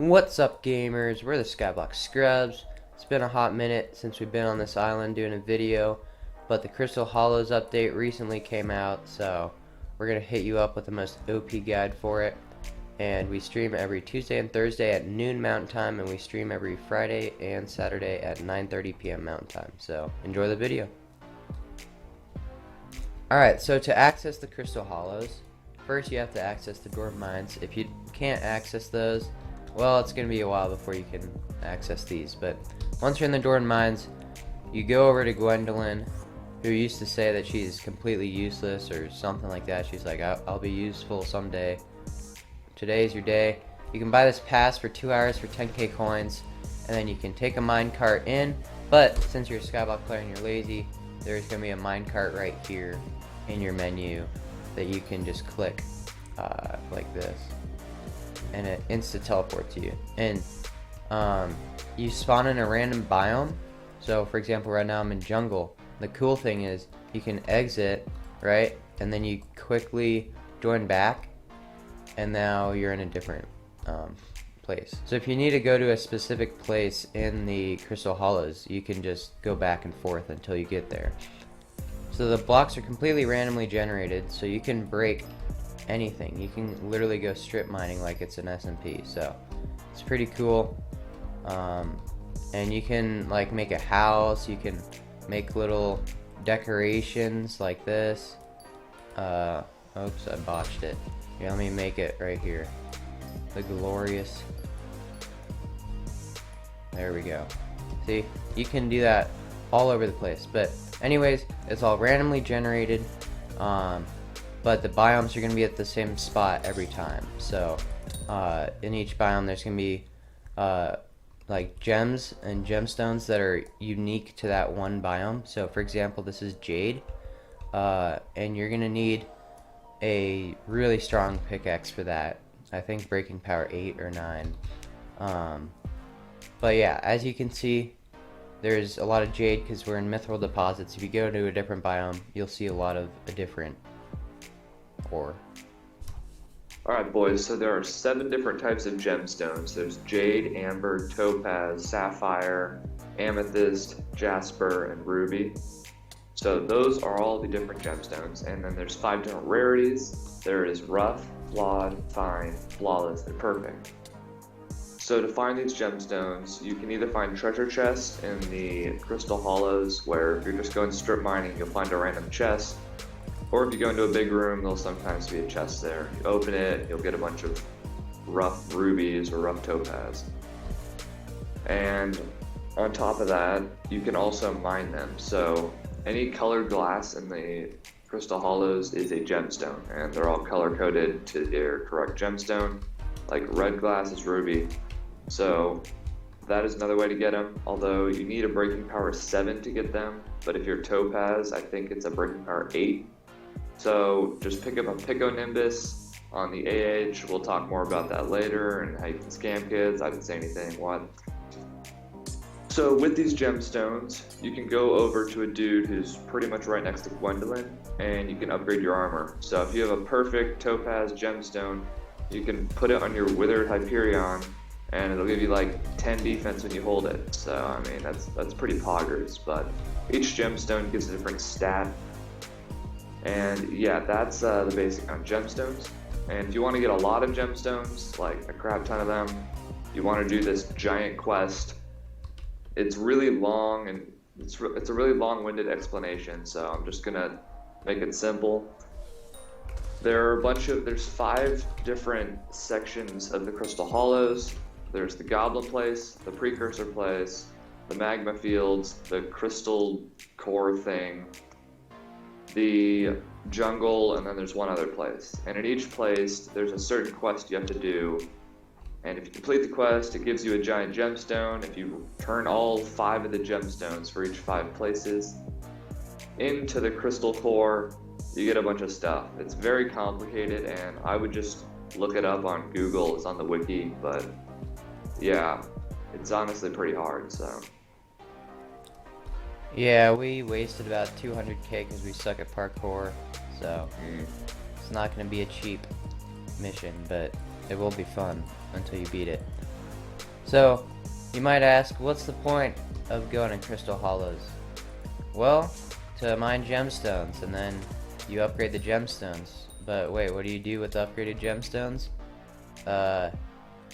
What's up, gamers? We're the Skyblock Scrubs. It's been a hot minute since we've been on this island doing a video, but the Crystal Hollows update recently came out, so we're going to hit you up with the most OP guide for it. And we stream every Tuesday and Thursday at noon Mountain Time, and we stream every Friday and Saturday at 9:30 p.m. Mountain Time. So enjoy the video. Alright, so to access the Crystal Hollows, first you have to access the Dwarf Mines. If you can't access those, well, it's going to be a while before you can access these. But once you're in the Dwarf Mines, you go over to Gwendolyn, who used to say that she's completely useless or something like that. She's like, I'll be useful someday. Today's your day. You can buy this pass for 2 hours for 10k coins, and then you can take a minecart in. But since you're a Skyblock player and you're lazy, there's going to be a minecart right here in your menu that you can just click like this, and it insta teleports you. And you spawn in a random biome. So for example, right now I'm in jungle. The cool thing is you can exit, right, and then you quickly join back, and now you're in a different place. So if you need to go to a specific place in the Crystal Hollows, you can just go back and forth until you get there. So the blocks are completely randomly generated, so you can break anything. You can literally go strip mining like it's an SMP. So it's pretty cool. And you can like make a house, you can make little decorations like this. Oops, I botched it. Here, let me make it right here. The glorious. There we go. See, you can do that all over the place. But anyways, it's all randomly generated. But the biomes are going to be at the same spot every time. So in each biome there's going to be like gems and gemstones that are unique to that one biome. So for example, this is jade, and you're going to need a really strong pickaxe for that. I think breaking power 8 or 9. But yeah, as you can see, there's a lot of jade because we're in mithril deposits. If you go to a different biome, you'll see a lot of a different ore. Alright boys, so there are 7 different types of gemstones. There's jade, amber, topaz, sapphire, amethyst, jasper, and ruby. So those are all the different gemstones. And then there's 5 different rarities. There is rough, flawed, fine, flawless, and perfect. So to find these gemstones, you can either find treasure chests in the Crystal Hollows, where if you're just going strip mining, you'll find a random chest. Or if you go into a big room, there'll sometimes be a chest there. You open it, you'll get a bunch of rough rubies or rough topaz. And on top of that, you can also mine them. So any colored glass in the Crystal Hollows is a gemstone, and they're all color coded to their correct gemstone. Like red glass is ruby. So that is another way to get them, although you need a breaking power 7 to get them. But if you're topaz, I think it's a breaking power 8. So just pick up a Pico Nimbus on the AH. We'll talk more about that later and how you can scam kids. I didn't say anything, what? So with these gemstones, you can go over to a dude who's pretty much right next to Gwendolyn, and you can upgrade your armor. So if you have a perfect topaz gemstone, you can put it on your withered Hyperion, and it'll give you like 10 defense when you hold it. So I mean, that's pretty poggers, but each gemstone gives a different stat. And yeah, that's the basic on gemstones. And if you want to get a lot of gemstones, like a crap ton of them, you want to do this giant quest. It's really long, and it's a really long-winded explanation, so I'm just gonna make it simple. There's 5 different sections of the Crystal Hollows. There's the Goblin Place, the Precursor Place, the Magma Fields, the Crystal Core thing, the jungle, and then there's one other place. And in each place, there's a certain quest you have to do. And if you complete the quest, it gives you a giant gemstone. If you turn all 5 of the gemstones for each 5 places into the crystal core, you get a bunch of stuff. It's very complicated, and I would just look it up on Google. It's on the wiki, but yeah, it's honestly pretty hard, so. Yeah, we wasted about 200k because we suck at parkour, so it's not going to be a cheap mission, but it will be fun until you beat it. So, you might ask, what's the point of going to Crystal Hollows? Well, to mine gemstones, and then you upgrade the gemstones. But wait, what do you do with the upgraded gemstones?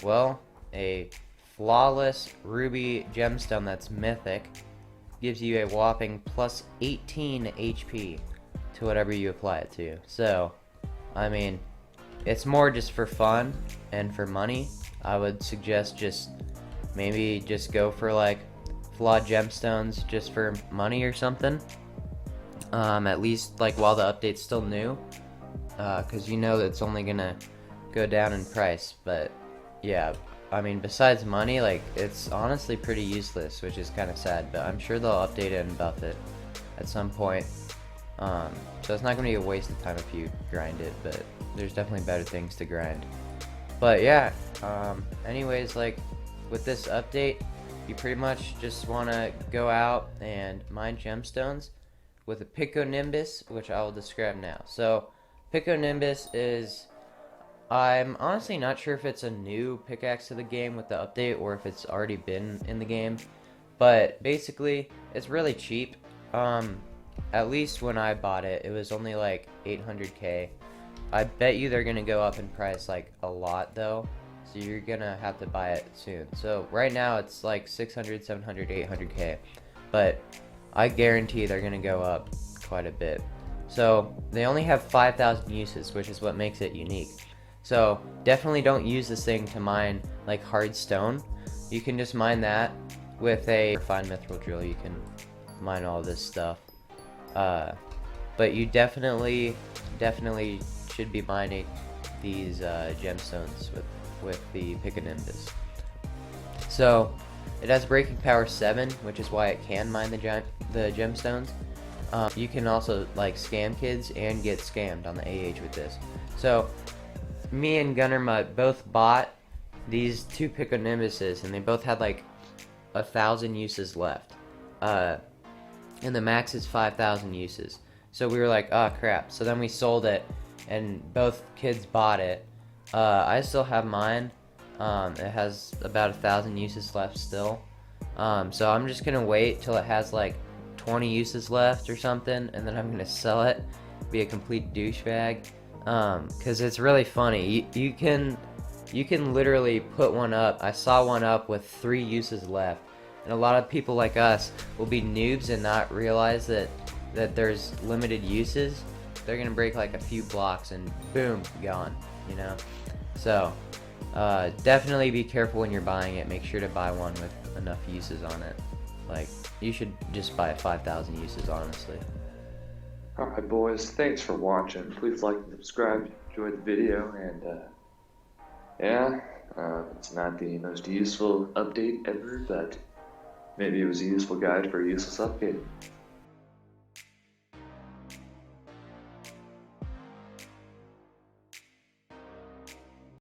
Well, a flawless ruby gemstone that's mythic gives you a whopping plus 18 HP to whatever you apply it to. So, I mean, it's more just for fun and for money. I would suggest maybe just go for like flawed gemstones just for money or something. At least like while the update's still new, because you know that it's only gonna go down in price. But yeah, I mean, besides money, like, it's honestly pretty useless, which is kind of sad, but I'm sure they'll update it and buff it at some point. So it's not going to be a waste of time if you grind it, but there's definitely better things to grind. But yeah, anyways, like, with this update, you pretty much just want to go out and mine gemstones with a Pico Nimbus, which I will describe now. So, Pico Nimbus is... I'm honestly not sure if it's a new pickaxe to the game with the update or if it's already been in the game, but basically it's really cheap. At least when I bought it, it was only like 800k. I bet you they're gonna go up in price like a lot though, so you're gonna have to buy it soon. So right now it's like 600, 700, 800k, but I guarantee they're gonna go up quite a bit. So they only have 5,000 uses, which is what makes it unique. So definitely don't use this thing to mine like hard stone. You can just mine that with a refined mithril drill. You can mine all this stuff. But you definitely should be mining these gemstones with the Pico Nimbus. So it has breaking power 7, which is why it can mine the gemstones. You can also like scam kids and get scammed on the AH with this. So me and Gunner Mutt both bought these two Pico Nimbuses, and they both had like 1,000 uses left. And the max is 5,000 uses. So we were like, oh crap. So then we sold it, and both kids bought it. I still have mine. It has about 1,000 uses left still. So I'm just gonna wait till it has like 20 uses left or something, and then I'm gonna sell it, be a complete douchebag. Cause it's really funny. You can literally put one up. I saw one up with 3 uses left, and a lot of people like us will be noobs and not realize that there's limited uses. They're gonna break like a few blocks and boom, gone. You know. So definitely be careful when you're buying it. Make sure to buy one with enough uses on it. Like, you should just buy 5,000 uses, honestly. Alright boys, thanks for watching. Please like and subscribe, enjoy the video, and it's not the most useful update ever, but maybe it was a useful guide for a useless update.